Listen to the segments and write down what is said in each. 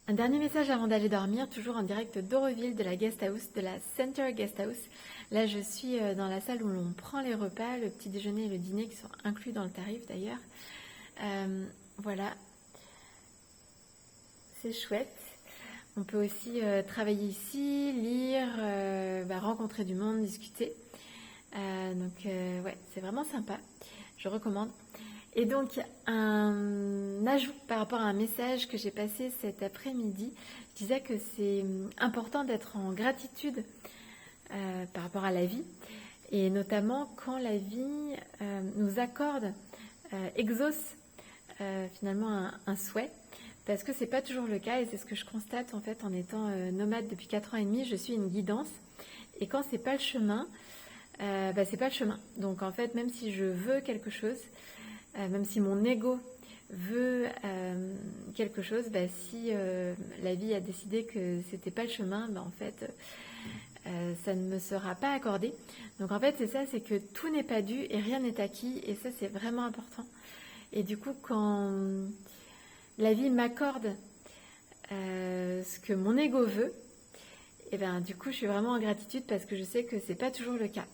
Un dernier message avant d'aller dormir, toujours en direct d'Auroville, de la guest house, de la Center Guest House. Là, je suis dans la salle où l'on prend les repas, le petit déjeuner et le dîner qui sont inclus dans le tarif d'ailleurs. Voilà, c'est chouette. On peut aussi travailler ici, lire, rencontrer du monde, discuter. Ouais, c'est vraiment sympa. Je recommande. Et donc, un ajout par rapport à un message que j'ai passé cet après-midi, je disais que c'est important d'être en gratitude par rapport à la vie, et notamment quand la vie nous accorde, exauce finalement un souhait, parce que c'est pas toujours le cas, et c'est ce que je constate en fait en étant nomade depuis 4 ans et demi. Je suis une guidance, et quand c'est pas le chemin, c'est pas le chemin. Donc en fait, même si je veux quelque chose, même si mon ego veut quelque chose, si la vie a décidé que c'était pas le chemin, en fait, ça ne me sera pas accordé. Donc en fait, c'est ça, c'est que tout n'est pas dû et rien n'est acquis, et ça, c'est vraiment important. Et du coup, quand la vie m'accorde ce que mon ego veut, et du coup, je suis vraiment en gratitude parce que je sais que c'est pas toujours le cas.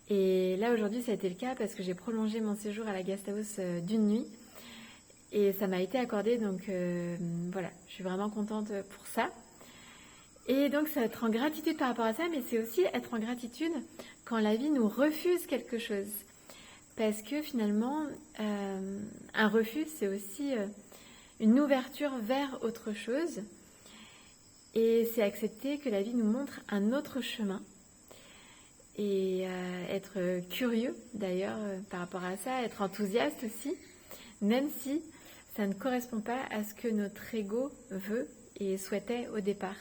Et là, aujourd'hui, ça a été le cas parce que j'ai prolongé mon séjour à la guest house d'une nuit. Et ça m'a été accordé, donc voilà, je suis vraiment contente pour ça. Et donc, c'est être en gratitude par rapport à ça, mais c'est aussi être en gratitude quand la vie nous refuse quelque chose. Parce que finalement, un refus, c'est aussi une ouverture vers autre chose. Et c'est accepter que la vie nous montre un autre chemin. Et être curieux d'ailleurs par rapport à ça, être enthousiaste aussi, même si ça ne correspond pas à ce que notre ego veut et souhaitait au départ.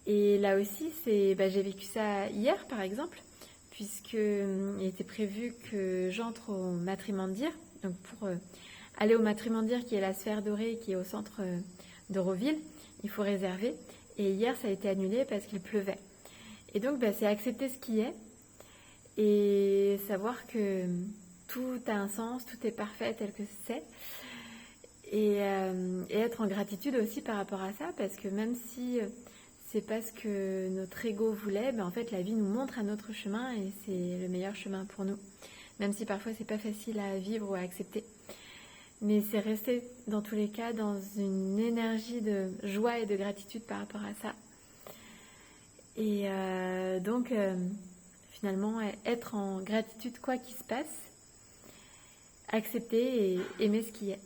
Et là aussi, j'ai vécu ça hier par exemple, puisqu'il était prévu que j'entre au Matrimandir, donc pour aller au Matrimandir qui est la sphère dorée qui est au centre d'Auroville, il faut réserver. Et hier, ça a été annulé parce qu'il pleuvait. Et donc, c'est accepter ce qui est et savoir que tout a un sens, tout est parfait tel que c'est. Et être en gratitude aussi par rapport à ça, parce que même si c'est pas ce que notre ego voulait, en fait, la vie nous montre un autre chemin et c'est le meilleur chemin pour nous. Même si parfois, c'est pas facile à vivre ou à accepter. Mais c'est rester, dans tous les cas, dans une énergie de joie et de gratitude par rapport à ça. Et donc, finalement, être en gratitude quoi qu'il se passe, accepter et aimer ce qui est.